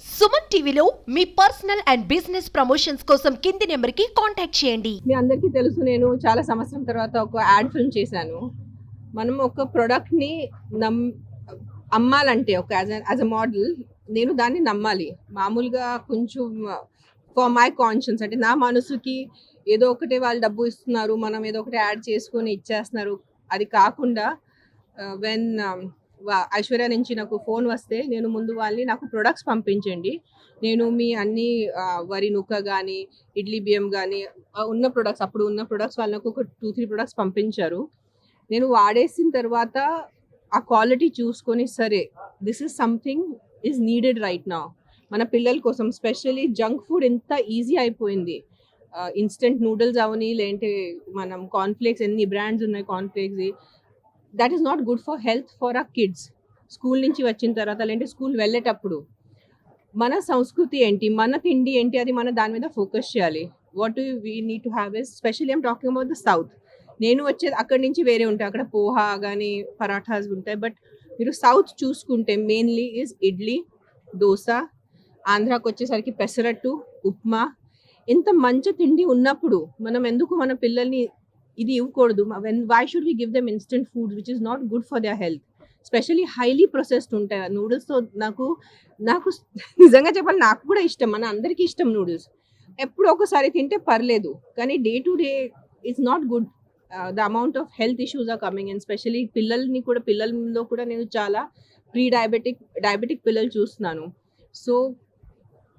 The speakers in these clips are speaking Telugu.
సుమన్ టీవీలో మీ పర్సనల్ అండ్ బిజినెస్ ప్రమోషన్స్ కోసం కింది నెంబర్కి కాంటాక్ట్ చేయండి. మీ అందరికీ తెలుసు, నేను చాలా సంవత్సరం తర్వాత ఒక యాడ్ ఫిల్మ్ చేశాను. మనం ఒక ప్రోడక్ట్ని అమ్మాలంటే ఒక యాజ్ అ మోడల్ నేను దాన్ని నమ్మాలి. మామూలుగా కొంచెం ఫర్ మై కాన్షియన్స్, అంటే నా మనసుకి ఏదో ఒకటి వాళ్ళు డబ్బు ఇస్తున్నారు, మనం ఏదో ఒకటి యాడ్ చేసుకొని ఇచ్చేస్తున్నారు, అది కాకుండా వెన్ ఐశ్వర్య నుంచి నాకు ఫోన్ వస్తే నేను ముందు వాళ్ళని నాకు ప్రొడక్ట్స్ పంపించండి, నేను మీ అన్ని వరి నూక కానీ ఇడ్లీ బియ్యం కానీ ఉన్న ప్రొడక్ట్స్, అప్పుడు ఉన్న ప్రొడక్ట్స్ వాళ్ళు నాకు ఒక 2-3 ప్రొడక్ట్స్ పంపించారు. నేను వాడేసిన తర్వాత ఆ క్వాలిటీ చూసుకొని సరే this is something is needed right now మన పిల్లల కోసం. స్పెషల్లీ జంక్ ఫుడ్ ఎంత ఈజీ అయిపోయింది. ఇన్స్టెంట్ నూడిల్స్ అవని, లేదంటే మనం కార్న్ఫ్లేక్స్, ఎన్ని బ్రాండ్స్ ఉన్నాయి cornflakes, that is not good for health for our kids. School నుంచి వచ్చిన తర్వాత లేదంటే స్కూల్ వెళ్ళేటప్పుడు మన సంస్కృతి ఏంటి, మన తిండి ఏంటి, అది మన దాని మీద ఫోకస్ చేయాలి. What do we need to have is, specially I'm talking about the south. నేను వచ్చేది అక్కడి నుంచి వేరే ఉంటాయి, అక్కడ పోహా కానీ పరాఠాస్ ఉంటాయి. బట్ మీరు సౌత్ చూసుకుంటే మెయిన్లీ ఈజ్ ఇడ్లీ, దోశ, ఆంధ్రాకి వచ్చేసరికి పెసరట్టు, ఉప్మా. ఇంత మంచి తిండి ఉన్నప్పుడు మనం ఎందుకు మన పిల్లల్ని ఇది ఇవ్వకూడదు? Why should we give them instant food which is not good for their health? Specially highly processed ఉంటాయి నూడిల్స్తో. నాకు నిజంగా చెప్పాలి, నాకు కూడా ఇష్టం, మన అందరికీ ఇష్టం నూడిల్స్. ఎప్పుడు ఒకసారి తింటే పర్లేదు, కానీ day to day it's not good. The amount of health issues are coming, and specially పిల్లల్లో కూడా నేను చాలా డయాబెటిక్ పిల్లలు చూస్తున్నాను. సో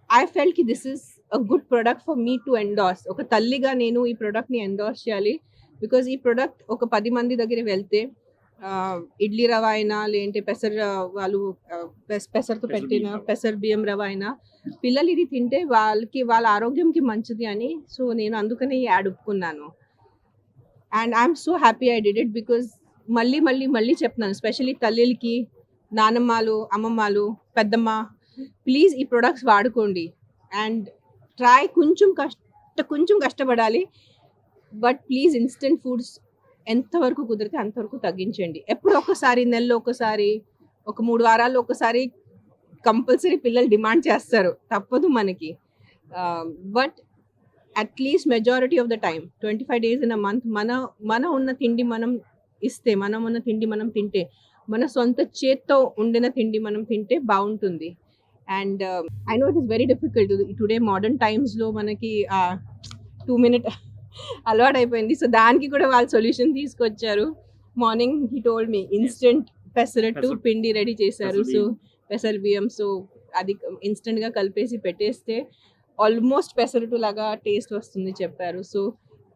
ఐ ఫెల్ట్ కి this is a good product for me to endorse. ఒక తల్లిగా నేను ఈ ప్రోడక్ట్ని ఎండార్స్ చేయాలి. బికాజ్ ఈ ప్రోడక్ట్ ఒక 10 మంది దగ్గర వెళ్తే ఇడ్లీ రవ అయినా, లేదంటే పెసరతో పెట్టిన పెసర బియ్యం రవ అయినా, పిల్లలు ఇది తింటే వాళ్ళ ఆరోగ్యంకి మంచిది అని. సో నేను అందుకనే ఈ యాడ్ ఒప్పుకున్నాను. And I'm so happy I did it. Because మళ్ళీ చెప్తున్నాను, స్పెషల్లీ తల్లికి, నానమ్మలు, అమ్మమ్మలు, పెద్దమ్మ, ప్లీజ్ ఈ ప్రొడక్ట్స్ వాడుకోండి. అండ్ ట్రై కొంచెం కష్టపడాలి, బట్ ప్లీజ్ ఇన్స్టెంట్ ఫుడ్స్ ఎంతవరకు కుదిరితే అంతవరకు తగ్గించండి. ఎప్పుడు ఒకసారి, నెలలో ఒకసారి, ఒక 3 వారాల్లో ఒకసారి కంపల్సరీ పిల్లలు డిమాండ్ చేస్తారు, తప్పదు మనకి. But at least majority of the time 25 days in a month మన ఉన్న తిండి మనం ఇస్తే, మనం ఉన్న తిండి మనం తింటే, మన సొంత చేత్తో ఉండిన తిండి మనం తింటే బాగుంటుంది. And I know it is very difficult today modern టైమ్స్లో, మనకి 2 minute అలవాటు అయిపోయింది. సో దానికి కూడా వాళ్ళు సొల్యూషన్ తీసుకొచ్చారు. Morning he told me instant pesarattu పిండి రెడీ చేశారు. సో పెసర బియ్యం, సో అది ఇన్స్టెంట్గా కలిపేసి పెట్టేస్తే ఆల్మోస్ట్ పెసరట్టు లాగా టేస్ట్ వస్తుంది చెప్పారు. సో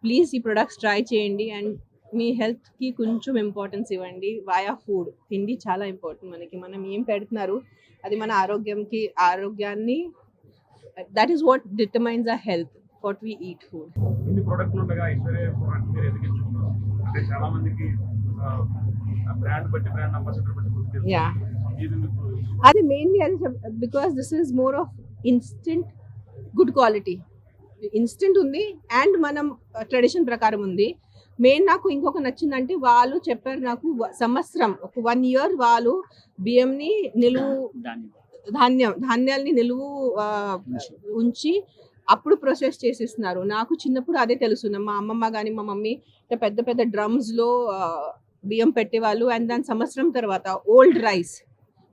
ప్లీజ్ ఈ ప్రొడక్ట్స్ ట్రై చేయండి అండ్ మీ హెల్త్కి కొంచెం ఇంపార్టెన్స్ ఇవ్వండి. వాయా ఫుడ్, తిండి చాలా ఇంపార్టెంట్ మనకి. మనం ఏం పెడుతున్నారు అది మన ఆరోగ్యాన్ని, that is what determines our health, what we eat food. ఇన్ని ప్రొడక్ట్లు ఉండగా ఐశ్వర్య ప్రొడక్ట్ మీరు ఎందుకు ఎంచుకున్నారు? అంటే చాలా మందికి బ్రాండ్ బట్టి, బ్రాండ్ అంబాసిడర్ బట్టి అది మెయిన్లీ అది, because this is more of instant good quality. Instant ఉంది అండ్ మనం ట్రెడిషన్ ప్రకారం ఉంది. మెయిన్ నాకు ఇంకొక నచ్చిందంటే, వాళ్ళు చెప్పారు నాకు సంవత్సరం, ఒక 1 year వాళ్ళు బియ్యంని నిలువు ధాన్యాల్ని నిలువు ఉంచి అప్పుడు ప్రాసెస్ చేసేస్తున్నారు. నాకు చిన్నప్పుడు అదే తెలుసు. మా అమ్మమ్మ కానీ మా మమ్మీ పెద్ద పెద్ద డ్రమ్స్లో బియ్యం పెట్టేవాళ్ళు. అండ్ దాని సంవత్సరం తర్వాత ఓల్డ్ రైస్,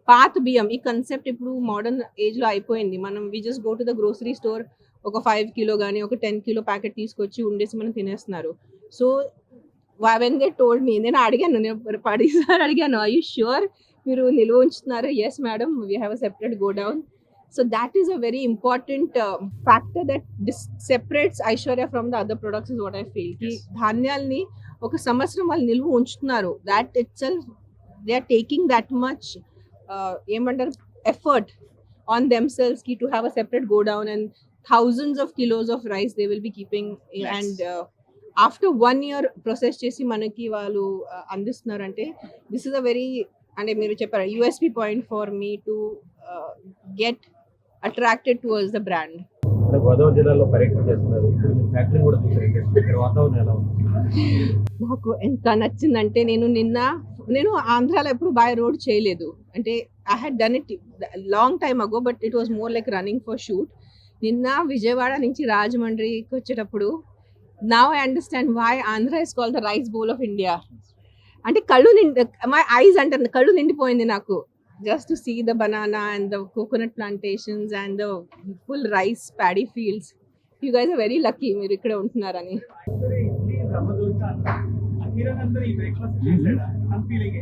పాత బియ్యం, ఈ కన్సెప్ట్ ఇప్పుడు మోడర్న్ ఏజ్లో అయిపోయింది. మనం we just go to the grocery store, ఒక 5 kilo కానీ ఒక 10 kilo ప్యాకెట్ తీసుకొచ్చి ఉండేసి మనం తినేస్తున్నారు. So when they told me, నేను 10 సార్లు అడిగాను, ఐ యూ ష్యూర్ మీరు నిల్వ ఉంచుతున్నారు? Yes madam, we have a separate godown. So that is a very important factor that separates Aishwarya from the other products is what I feel. Ki ధాన్యాల్ని ఒక సంవత్సరం వాళ్ళు నిల్వ ఉంచుతున్నారు. That itself, they are taking that much ఏమంటారు effort on themselves ki to have a separate go down, and thousands of kilos of rice they will be keeping. Yes. And after 1 year process చేసి మనకి వాళ్ళు అందిస్తున్నారు అంటే, this is a very, అంటే మీరు చెప్పారు, USP point for me to get attracted towards the brand. Godavari జిల్లాలో పర్యటన చేస్తున్నారు, ఫ్యాక్టరీ కూడా చూసారు, వాతావరణం ఎలా ఉంది? నాకు ఎంత నచ్చిందంటే, నేను నిన్న నేను ఆంధ్రాలో ఎప్పుడు బై రోడ్ చేయలేదు. అంటే I had done it long time ago, but it was more like running for shoot. నిన్న విజయవాడ నుంచి రాజమండ్రికి వచ్చేటప్పుడు now I understand why Andhra is called the rice bowl of India. అంటే కళ్ళు మై ఐస్ అంటే కళ్ళు నిండిపోయింది నాకు, just to see the banana and the coconut plantations and the full rice paddy fields. You guys are very lucky మీరు ఇక్కడ ఉంటున్నారని. సరే, ఇడ్లీ రవ్వ దోశ ఆ కిరణ్ అందరూ ఈ బ్రేక్ఫాస్ట్ చేశాడా అని ఫీలింగ్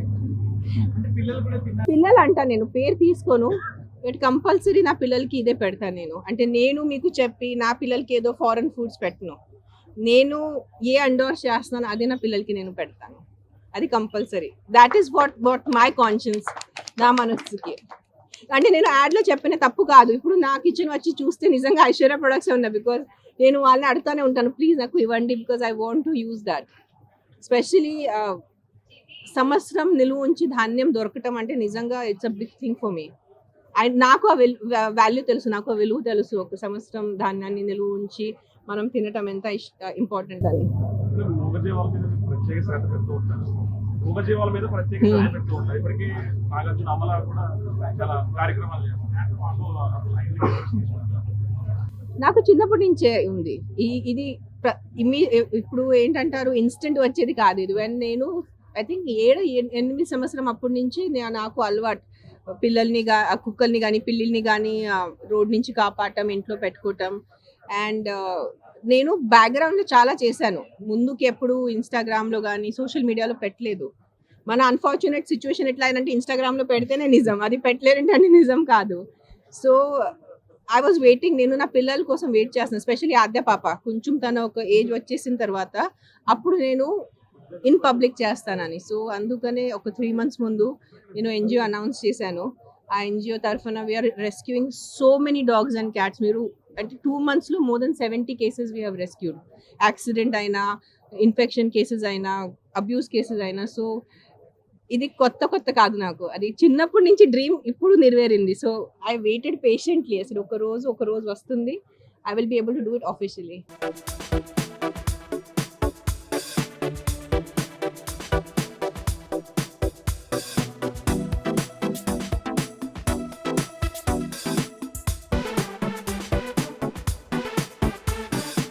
అంటే పిల్లలు కూడా తిన్నారు. పిల్లలు అంటా నేను పేరు తీసుకోను, బట్ కంపల్సరీ నా పిల్లలకి ఇదే పెడతాను నేను. అంటే నేను మీకు చెప్పి నా పిల్లలకి ఏదో ఫారెన్ ఫుడ్స్ పెట్టను. నేను ఏ ఎండోర్స్ చేస్తున్నాను అదే నా పిల్లలకి నేను పెడతాను, అది compulsory. That is what my conscience, నా మనసుకి. అంటే నేను యాడ్లో చెప్పిన తప్పు కాదు. ఇప్పుడు నా కిచెన్ వచ్చి చూస్తే నిజంగా ఐశ్వర్య ప్రొడక్ట్స్ ఉన్నాయి, బికాజ్ నేను వాళ్ళని అడుగుతూనే ఉంటాను, ప్లీజ్ నాకు ఇవ్వండి, because I want to use that. Specially సంవత్సరం నిలువ ఉంచి ధాన్యం దొరకటం అంటే నిజంగా it's a big thing for me. నాకు ఆ వాల్యూ తెలుసు, నాకు ఆ విలువ తెలుసు. ఒక సంవత్సరం ధాన్యాన్ని నిలువ ఉంచి మనం తినటం ఎంత ఇంపార్టెంట్ అని. మూగజీవాల మీద ప్రత్యేక శ్రద్ధ పెడుతూ ఉంటారు. మూగజీవాల మీద ప్రత్యేక శ్రద్ధ పెడుతూ ఉంటారు. ఇప్పటికీ నాగార్జున అమలా కూడా చాలా కార్యక్రమాలు చేస్తారు. నాకు చిన్నప్పటి నుంచే ఉంది ఇది. ఇప్పుడు ఏంటంటారు, ఇన్స్టెంట్ వచ్చేది కాదు ఇది. నేను ఐ థింక్ 7-8 సంవత్సరం అప్పటి నుంచి నాకు అలవాటు. పిల్లల్ని కుక్కల్ని కానీ పిల్లిల్ని కానీ రోడ్ నుంచి కాపాడటం, ఇంట్లో పెట్టుకోవటం. అండ్ నేను బ్యాక్గ్రౌండ్లో చాలా చేశాను. ముందుకి ఎప్పుడు ఇన్స్టాగ్రామ్లో కానీ సోషల్ మీడియాలో పెట్టలేదు. మన అన్ఫార్చునేట్ సిచ్యువేషన్ ఎట్లా అయినంటే ఇన్స్టాగ్రామ్లో పెడితేనే నిజం, అది పెట్టలేరంటే అని నిజం కాదు. So I was waiting. నేను నా పిల్లల కోసం వెయిట్ చేస్తున్నాను, ఎస్పెషల్లీ ఆద్య పాప కొంచెం తన ఒక ఏజ్ వచ్చేసిన తర్వాత అప్పుడు నేను ఇన్ పబ్లిక్ చేస్తానని. సో అందుకనే ఒక 3 months ముందు నేను ఎన్జిఓ అనౌన్స్ చేశాను. ఆ ఎన్జిఓ తరఫున we're rescuing so many dogs and cats. మీరు అంటే 2 monthsలో more than 70 cases we have rescued. Accident అయినా, ఇన్ఫెక్షన్ కేసెస్ అయినా, అబ్యూస్ కేసెస్ అయినా. సో ఇది కొత్త కాదు నాకు, అది చిన్నప్పటి నుంచి డ్రీమ్ ఇప్పుడు నెరవేరింది. So I waited patiently. అసలు ఒక రోజు వస్తుంది, I will be able to do it officially.